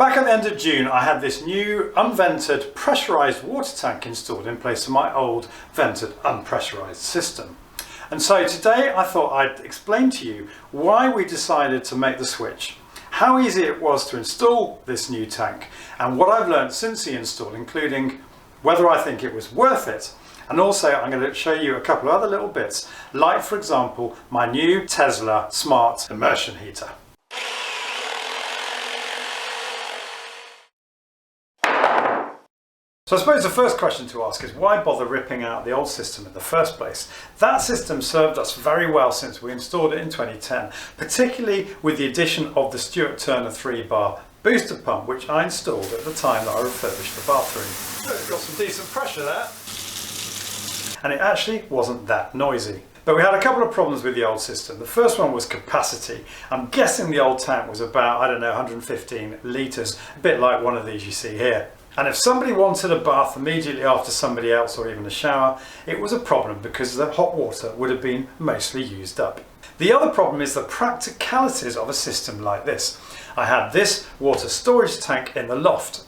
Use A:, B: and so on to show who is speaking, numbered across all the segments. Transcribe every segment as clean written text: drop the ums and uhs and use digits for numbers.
A: Back at the end of June, I had this new unvented pressurised water tank installed in place of my old vented unpressurised system. And so today I thought I'd explain to you why we decided to make the switch, how easy it was to install this new tank, and what I've learned since the install, including whether I think it was worth it. And also I'm going to show you a couple of other little bits, like for example my new Tesla smart immersion heater. So I suppose the first question to ask is why bother ripping out the old system in the first place? That system served us very well since we installed it in 2010, particularly with the addition of the Stuart Turner 3-bar booster pump, which I installed at the time that I refurbished the bathroom. So it's got some decent pressure there, and it actually wasn't that noisy. But we had a couple of problems with the old system. The first one was capacity. I'm guessing the old tank was about, 115 litres, a bit like one of these you see here. And if somebody wanted a bath immediately after somebody else, or even a shower, it was a problem because the hot water would have been mostly used up. The other problem is the practicalities of a system like this. I had this water storage tank in the loft.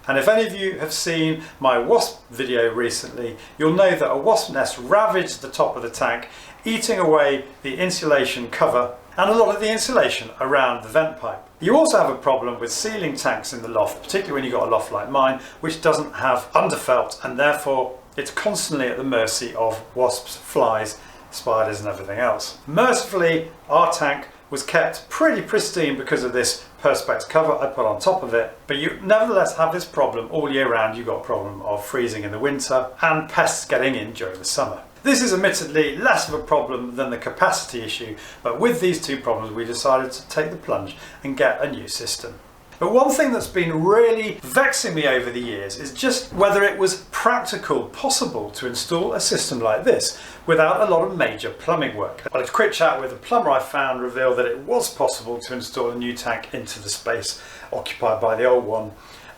A: And if any of you have seen my wasp video recently, you'll know that a wasp nest ravaged the top of the tank, eating away the insulation cover and a lot of the insulation around the vent pipe. You also have a problem with ceiling tanks in the loft, particularly when you've got a loft like mine, which doesn't have underfelt, and therefore it's constantly at the mercy of wasps, flies, spiders and everything else. Mercifully, our tank was kept pretty pristine because of this perspex cover I put on top of it, but you nevertheless have this problem all year round. You've got a problem of freezing in the winter and pests getting in during the summer. This is admittedly less of a problem than the capacity issue, but with these two problems we decided to take the plunge and get a new system. But one thing that's been really vexing me over the years is just whether it was practical, possible to install a system like this without a lot of major plumbing work. Well, a quick chat with a plumber I found revealed that it was possible to install a new tank into the space occupied by the old one,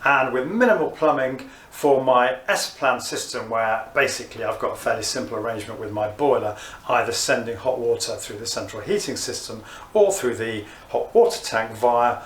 A: and with minimal plumbing for my S-plan system, where basically I've got a fairly simple arrangement with my boiler, either sending hot water through the central heating system or through the hot water tank via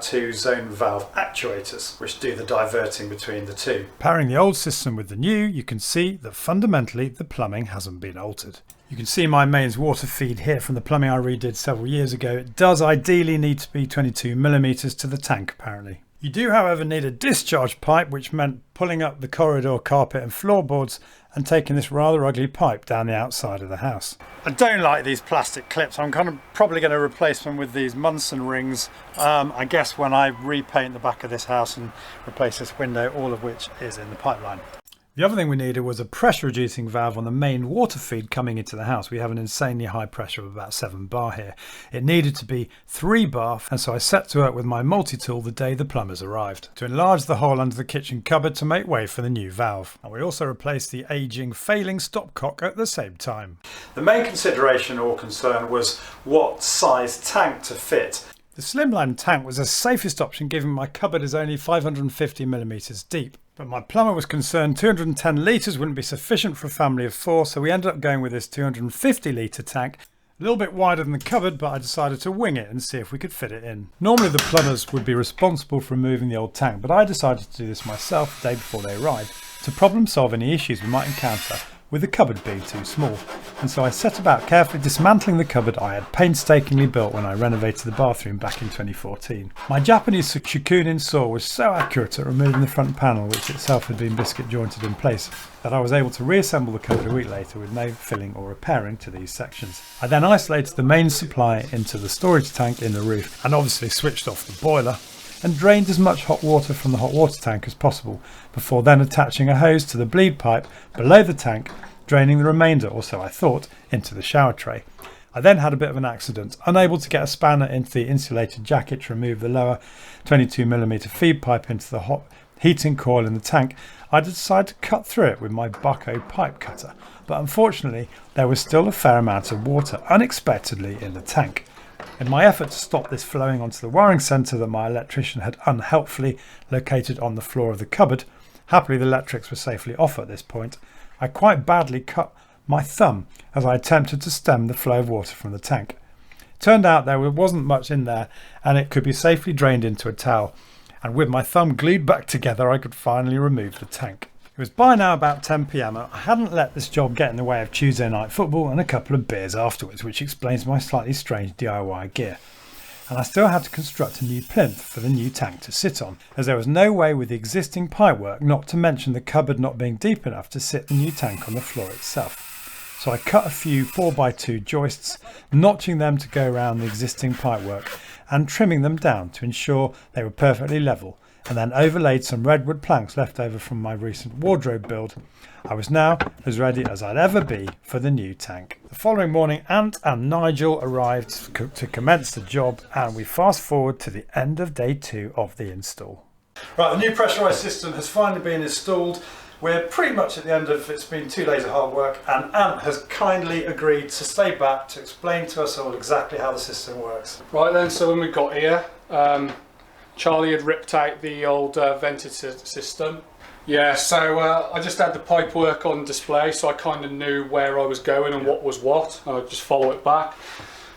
A: two zone valve actuators, which do the diverting between the two. Pairing the old system with the new, you can see that fundamentally the plumbing hasn't been altered. You can see my mains water feed here from the plumbing I redid several years ago. It does ideally need to be 22mm to the tank apparently. You do, however, need a discharge pipe, which meant pulling up the corridor carpet and floorboards and taking this rather ugly pipe down the outside of the house. I don't like these plastic clips. I'm probably going to replace them with these Munson rings, I guess when I repaint the back of this house and replace this window, all of which is in the pipeline. The other thing we needed was a pressure reducing valve on the main water feed coming into the house. We have an insanely high pressure of about 7 bar here. It needed to be 3 bar, and so I set to work with my multi-tool the day the plumbers arrived to enlarge the hole under the kitchen cupboard to make way for the new valve. And we also replaced the aging, failing stopcock at the same time. The main consideration or concern was what size tank to fit. The slimline tank was the safest option given my cupboard is only 550mm deep. But my plumber was concerned 210 litres wouldn't be sufficient for a family of 4, so we ended up going with this 250 litre tank. A little bit wider than the cupboard, but I decided to wing it and see if we could fit it in. Normally the plumbers would be responsible for removing the old tank, but I decided to do this myself the day before they arrived to problem solve any issues we might encounter with the cupboard being too small. And so I set about carefully dismantling the cupboard I had painstakingly built when I renovated the bathroom back in 2014. My Japanese Shikunin saw was so accurate at removing the front panel, which itself had been biscuit jointed in place, that I was able to reassemble the cupboard a week later with no filling or repairing to these sections. I then isolated the main supply into the storage tank in the roof and obviously switched off the boiler and drained as much hot water from the hot water tank as possible before then attaching a hose to the bleed pipe below the tank, draining the remainder, or so I thought, into the shower tray. I then had a bit of an accident, unable to get a spanner into the insulated jacket to remove the lower 22mm feed pipe into the hot heating coil in the tank. I decided to cut through it with my Bucko pipe cutter, but unfortunately there was still a fair amount of water unexpectedly in the tank. In my effort to stop this flowing onto the wiring centre that my electrician had unhelpfully located on the floor of the cupboard, happily the electrics were safely off at this point, I quite badly cut my thumb as I attempted to stem the flow of water from the tank. Turned out there wasn't much in there and it could be safely drained into a towel, and with my thumb glued back together I could finally remove the tank. It was by now about 10 PM and I hadn't let this job get in the way of Tuesday night football and a couple of beers afterwards, which explains my slightly strange DIY gear. And I still had to construct a new plinth for the new tank to sit on, as there was no way with the existing pipework, not to mention the cupboard not being deep enough, to sit the new tank on the floor itself. So I cut a few 4x2 joists, notching them to go around the existing pipework and trimming them down to ensure they were perfectly level, and then overlaid some redwood planks left over from my recent wardrobe build. I was now as ready as I'd ever be for the new tank. The following morning, Ant and Nigel arrived to commence the job, and we fast forward to the end of day 2 of the install. Right, the new pressurised system has finally been installed. We're pretty much at the end of it's been 2 days of hard work, and Ant has kindly agreed to stay back to explain to us all exactly how the system works.
B: Right then, so when we got here, Charlie had ripped out the old vented system. Yeah, so I just had the pipe work on display, so I kind of knew where I was going and what was what. I'd just follow it back.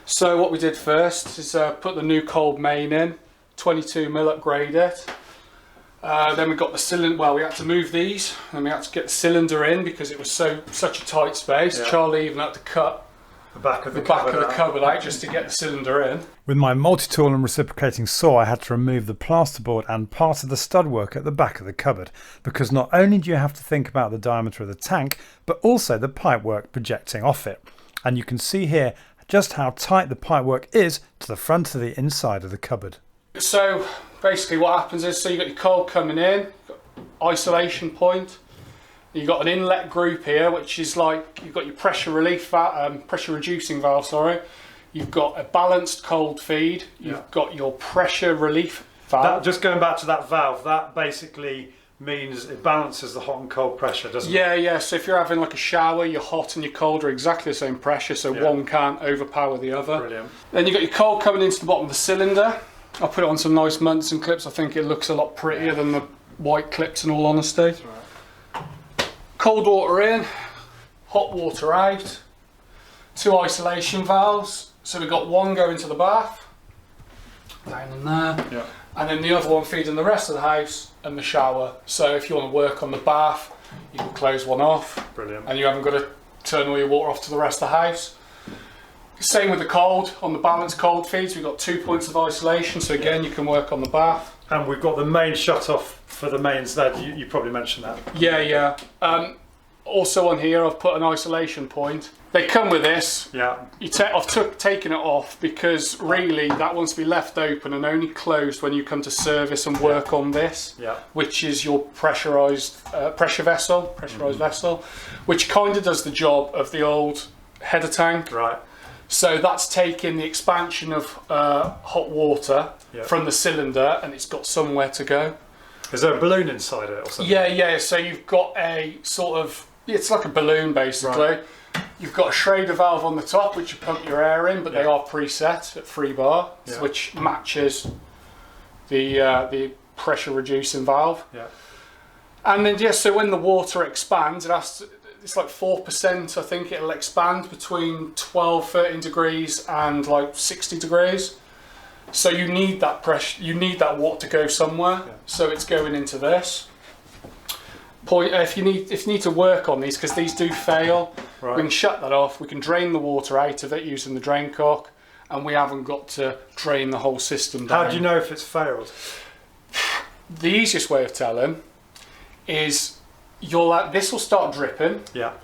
B: So what we did first is put the new cold main in, 22mm, upgrade it. Then we got the cylinder. Well, we had to move these, and we had to get the cylinder in because it was such a tight space. Yeah. Charlie even had to cut
A: the back of the
B: cupboard out just to get the cylinder in.
A: With my multi-tool and reciprocating saw, I had to remove the plasterboard and part of the stud work at the back of the cupboard, because not only do you have to think about the diameter of the tank, but also the pipework projecting off it. And you can see here just how tight the pipework is to the front of the inside of the cupboard.
B: So basically what happens is, so you've got your cold coming in, isolation point. You've got an inlet group here, which is like, you've got your pressure reducing valve, sorry. You've got a balanced cold feed. You've got your pressure relief valve.
A: Just going back to that valve, that basically means it balances the hot and cold pressure, doesn't it?
B: Yeah. So if you're having like a shower, your hot and your cold are exactly the same pressure, so one can't overpower the other.
A: Brilliant.
B: Then you've got your cold coming into the bottom of the cylinder. I'll put it on some nice Munson clips. I think it looks a lot prettier than the white clips, in all honesty.
A: That's right.
B: Cold water in, hot water out, 2 isolation valves. So we've got one going to the bath, down in there, and then the other one feeding the rest of the house and the shower. So if you want to work on the bath, you can close one off.
A: Brilliant.
B: And you haven't got to turn all your water off to the rest of the house. Same with the cold. On the balanced cold feeds, we've got 2 points of isolation, so again you can work on the bath.
A: And we've got the main shut off for the mains there. You probably mentioned that.
B: Yeah. Also on here I've put an isolation point. They come with this.
A: Yeah.
B: I've taken it off because really that wants to be left open and only closed when you come to service and work on this, which is your pressurised vessel, which kind of does the job of the old header tank.
A: Right.
B: So that's taking the expansion of hot water from the cylinder, and it's got somewhere to go.
A: Is there a balloon inside it or something?
B: Yeah. So you've got a sort of, it's like a balloon basically.
A: Right.
B: You've got a Schrader valve on the top, which you pump your air in, but they are preset at 3 bar, which matches the pressure reducing valve.
A: Yeah.
B: And then so when the water expands, it's like 4%, I think it'll expand between 12, 13 degrees and like 60 degrees. So you need that pressure, you need that water to go somewhere. Yeah. So it's going into this. If you need to work on these, because these do fail, we can shut that off. We can drain the water out of it using the drain cock, and we haven't got to drain the whole system down.
A: How do you know if it's failed?
B: The easiest way of telling is this will start dripping.
A: Yeah.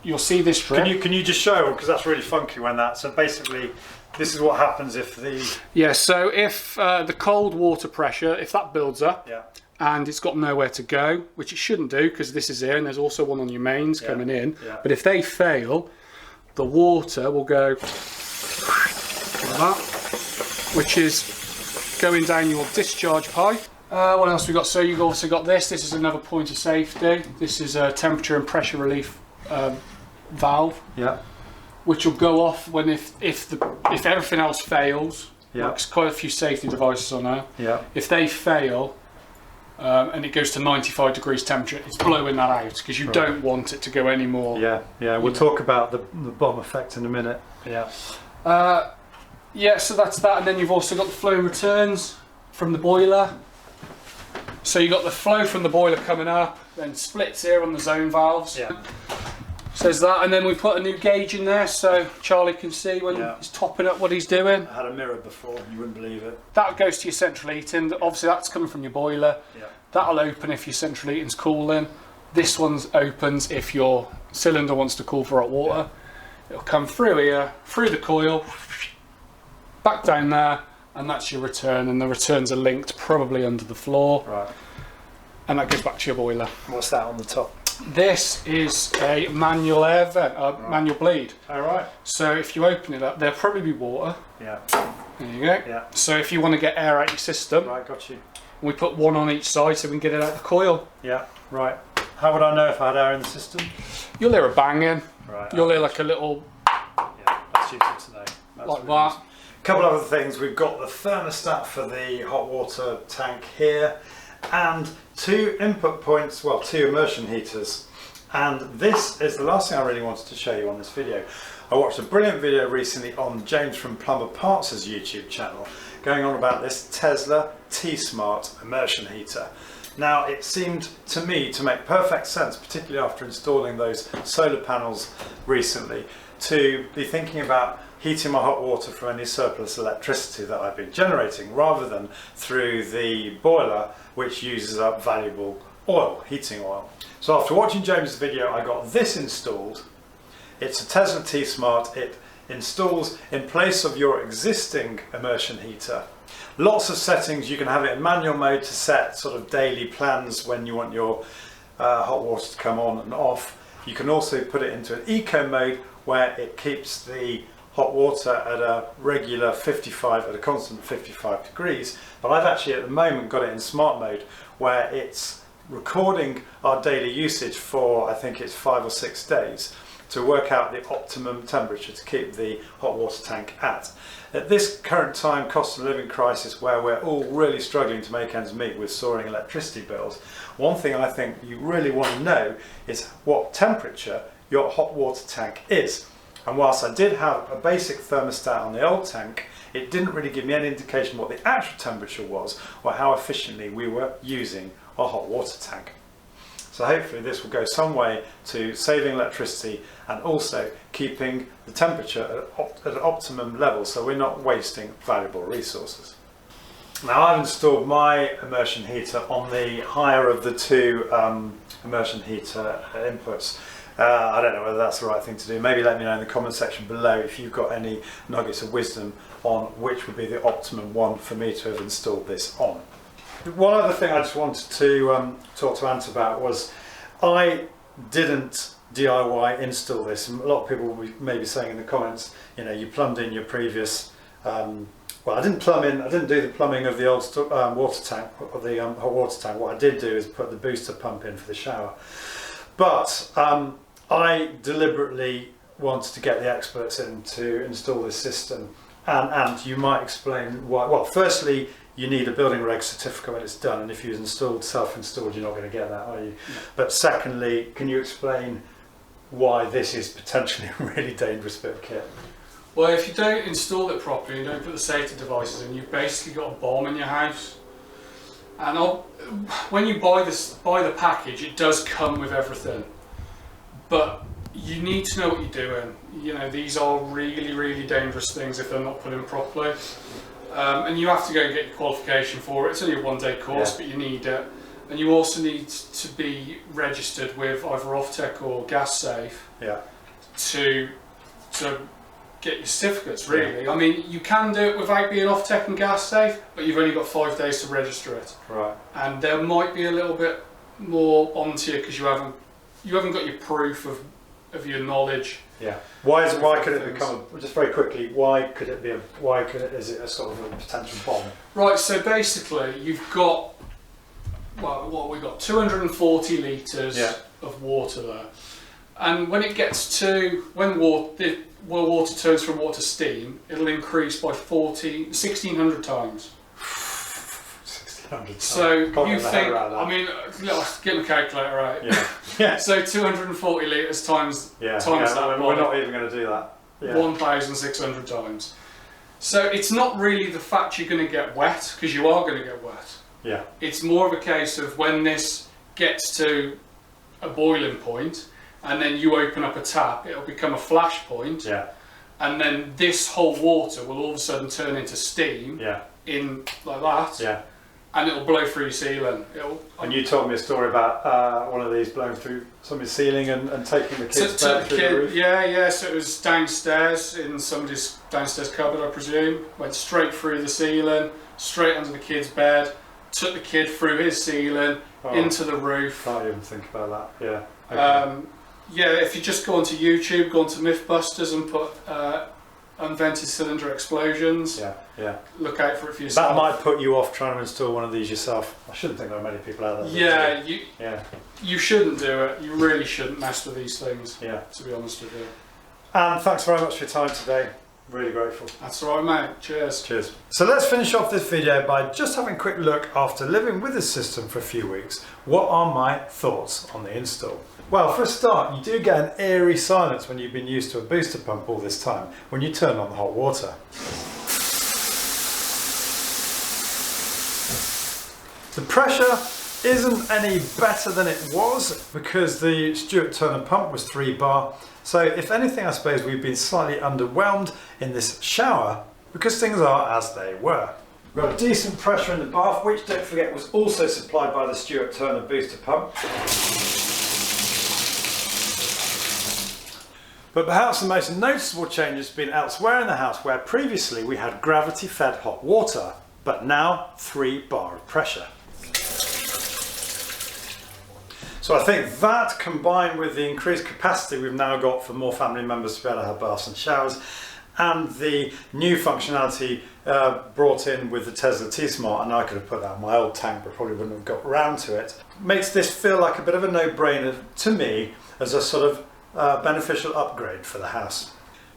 B: You'll see this drip.
A: Can you just show, because that's really funky when that. So basically, this is what happens if the.
B: Yeah. So if the cold water pressure, if that builds up.
A: Yeah.
B: And it's got nowhere to go, which it shouldn't do because this is here and there's also one on your mains coming in. Yeah. But if they fail, the water will go like that, which is going down your discharge pipe. What else we got? So you've also got this. This is another point of safety. This is a temperature and pressure relief valve.
A: Yeah.
B: Which will go off when if everything else fails.
A: Yeah.
B: Like quite a few safety devices on there.
A: Yeah.
B: If they fail. And it goes to 95 degrees temperature, it's blowing that out because you don't want it to go any more.
A: Yeah. We'll talk about the bomb effect in a minute. Yeah.
B: So that's that, and then you've also got the flow returns from the boiler. So you got the flow from the boiler coming up, then splits here on the zone valves.
A: Yeah.
B: So there's that, and then we put a new gauge in there so Charlie can see when he's topping up what he's doing.
A: I had a mirror before, you wouldn't believe it.
B: That goes to your central heating. Obviously that's coming from your boiler.
A: Yeah.
B: That'll open if your central heating's cooling. This one opens if your cylinder wants to cool for hot water. It'll come through here, through the coil, back down there, and that's your return, and the returns are linked probably under the floor.
A: Right.
B: And that goes back to your boiler.
A: What's that on the top?
B: This is a manual air vent, manual bleed.
A: Alright.
B: So if you open it up, there'll probably be water.
A: Yeah.
B: There you go.
A: Yeah.
B: So if you want to get air out your system,
A: Right, got you.
B: we put one on each side so we can get it out the coil.
A: Yeah, right. How would I know if I had air in the system?
B: You'll hear a banging.
A: Right.
B: You'll hear like a little,
A: Yeah, that's useful to know. That's
B: like
A: really
B: that.
A: useful. Couple other things. We've got the thermostat for the hot water tank here, and two input points, well, two immersion heaters. And this is the last thing I really wanted to show you on this video. I watched a brilliant video recently on James from Plumber Parts' YouTube channel going on about this Tesla T-Smart immersion heater. Now, it seemed to me to make perfect sense, particularly after installing those solar panels recently, to be thinking about heating my hot water from any surplus electricity that I've been generating, rather than through the boiler, which uses up valuable oil, heating oil. So after watching James' video, I got this installed. It's a Tesla T-Smart. It installs in place of your existing immersion heater. Lots of settings. You can have it in manual mode to set sort of daily plans when you want your hot water to come on and off. You can also put it into an eco mode where it keeps the hot water at a regular 55, at a constant 55 degrees. But I've actually at the moment got it in smart mode where it's recording our daily usage for, I think it's 5 or 6 days, to work out the optimum temperature to keep the hot water tank at. At this current time, cost of living crisis, where we're all really struggling to make ends meet with soaring electricity bills, one thing I think you really want to know is what temperature your hot water tank is. And whilst I did have a basic thermostat on the old tank, it didn't really give me any indication what the actual temperature was or how efficiently we were using our hot water tank. So hopefully this will go some way to saving electricity and also keeping the temperature at an optimum level so we're not wasting valuable resources. Now, I've installed my immersion heater on the higher of the two immersion heater inputs. I don't know whether that's the right thing to do. Maybe let me know in the comment section below if you've got any nuggets of wisdom on which would be the optimum one for me to have installed this on. One other thing I just wanted to talk to Ant about was I didn't DIY install this. A lot of people will be maybe saying in the comments, you know, you plumbed in your previous, well, I didn't do the plumbing of the old water tank, of the hot water tank. What I did do is put the booster pump in for the shower. But I deliberately wanted to get the experts in to install this system. And you might explain why. Well, firstly, you need a building reg certificate when it's done, and if you installed self-installed, you're not going to get that, are you? No. But secondly, can you explain why this is potentially a really dangerous bit of kit?
B: Well, if you don't install it properly and don't put the safety devices in, you've basically got a bomb in your house. And when you buy the package, it does come with everything, but you need to know what you're doing. You know, these are really, really dangerous things if they're not put in properly. And you have to go and get your qualification for it. It's only a one-day course, but you need it. And you also need to be registered with either Offtech or Gas Safe to get your certificates, really. I mean, you can do it without being Offtech and Gas Safe, but you've only got 5 days to register it.
A: Right.
B: And there might be a little bit more onto you because you haven't got your proof of your knowledge.
A: Yeah. Why could it become, just very quickly, is it a sort of a potential bomb? Right,
B: so basically you've got, well, what we got, 240 litres of water there. And when it gets to, when water turns from water to steam, it'll increase by 1,600 times. 1,600 times. So you think, I mean, let's get my calculator out. Yeah. So 240 litres times that.
A: We're not even going to do that. Yeah.
B: 1,600 times. So it's not really the fact you're going to get wet, because you are going to get wet.
A: Yeah.
B: It's more of a case of when this gets to a boiling point and then you open up a tap, it'll become a flash point.
A: Yeah.
B: And then this whole water will all of a sudden turn into steam.
A: Yeah.
B: In like that.
A: Yeah.
B: And it'll blow through your ceiling.
A: And you told me a story about one of these blowing through somebody's ceiling and taking the kids back through the roof.
B: Yeah. So it was downstairs in somebody's downstairs cupboard, I presume. Went straight through the ceiling, straight under the kid's bed. Took the kid through his ceiling into the roof.
A: Can't even think about that. Yeah. Okay.
B: If you just go onto YouTube, go onto Mythbusters and put unvented cylinder explosions.
A: Yeah.
B: Look out for it for yourself.
A: That might put you off trying to install one of these yourself. I shouldn't think there are many people out there.
B: You shouldn't do it. You really shouldn't mess with these things.
A: Yeah.
B: To be honest with you.
A: And thanks very much for your time today. Really grateful.
B: That's all right, mate. Cheers.
A: Cheers. So let's finish off this video by just having a quick look after living with this system for a few weeks. What are my thoughts on the install? Well, for a start, you do get an eerie silence when you've been used to a booster pump all this time when you turn on the hot water. The pressure isn't any better than it was because the Stuart Turner pump was 3 bar. So if anything, I suppose we've been slightly underwhelmed in this shower because things are as they were. We've got a decent pressure in the bath, which don't forget was also supplied by the Stuart Turner booster pump. But perhaps the most noticeable change has been elsewhere in the house, where previously we had gravity fed hot water, but now 3 bar of pressure. So I think that, combined with the increased capacity we've now got for more family members to be able to have baths and showers, and the new functionality brought in with the Tesla T-Smart, and I could have put that in my old tank but probably wouldn't have got round to it, makes this feel like a bit of a no-brainer to me as a sort of beneficial upgrade for the house.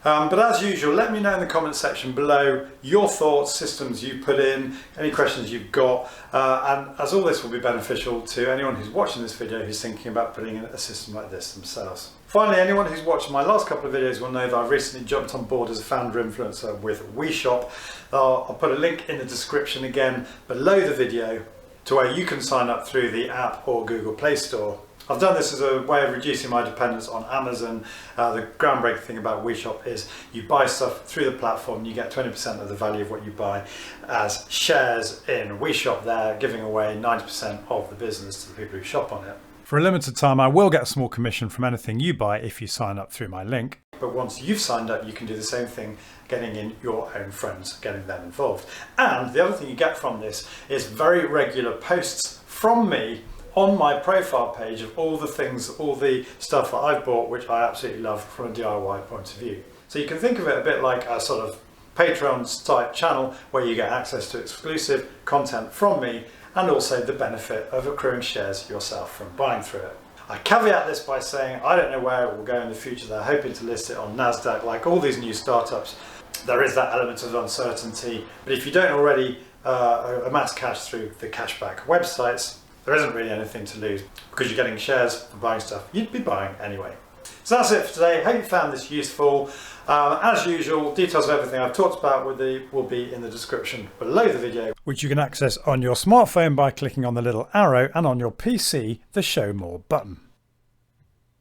A: But as usual, let me know in the comment section below your thoughts, systems you put in, any questions you've got, and as all this will be beneficial to anyone who's watching this video who's thinking about putting in a system like this themselves. Finally, anyone who's watched my last couple of videos will know that I've recently jumped on board as a founder influencer with WeShop. I'll put a link in the description again below the video to where you can sign up through the app or Google Play Store. I've done this as a way of reducing my dependence on Amazon. The groundbreaking thing about WeShop is you buy stuff through the platform and you get 20% of the value of what you buy as shares in WeShop there, giving away 90% of the business to the people who shop on it. For a limited time, I will get a small commission from anything you buy if you sign up through my link. But once you've signed up, you can do the same thing, getting in your own friends, getting them involved. And the other thing you get from this is very regular posts from me on my profile page of all the things, all the stuff that I've bought, which I absolutely love from a DIY point of view. So you can think of it a bit like a sort of Patreon type channel where you get access to exclusive content from me and also the benefit of accruing shares yourself from buying through it. I caveat this by saying I don't know where it will go in the future. They're hoping to list it on NASDAQ like all these new startups. There is that element of uncertainty, but if you don't already amass cash through the cashback websites, there isn't really anything to lose because you're getting shares for buying stuff you'd be buying anyway. So that's it for today. Hope you found this useful. As usual, details of everything I've talked about will be in the description below the video, which you can access on your smartphone by clicking on the little arrow, and on your PC, the Show More button.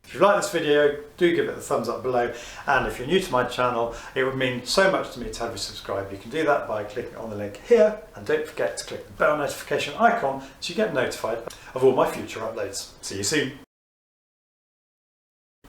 A: If you like this video, do give it a thumbs up below, and if you're new to my channel, it would mean so much to me to have you subscribe. You can do that by clicking on the link here, and don't forget to click the bell notification icon so you get notified of all my future uploads. See you soon.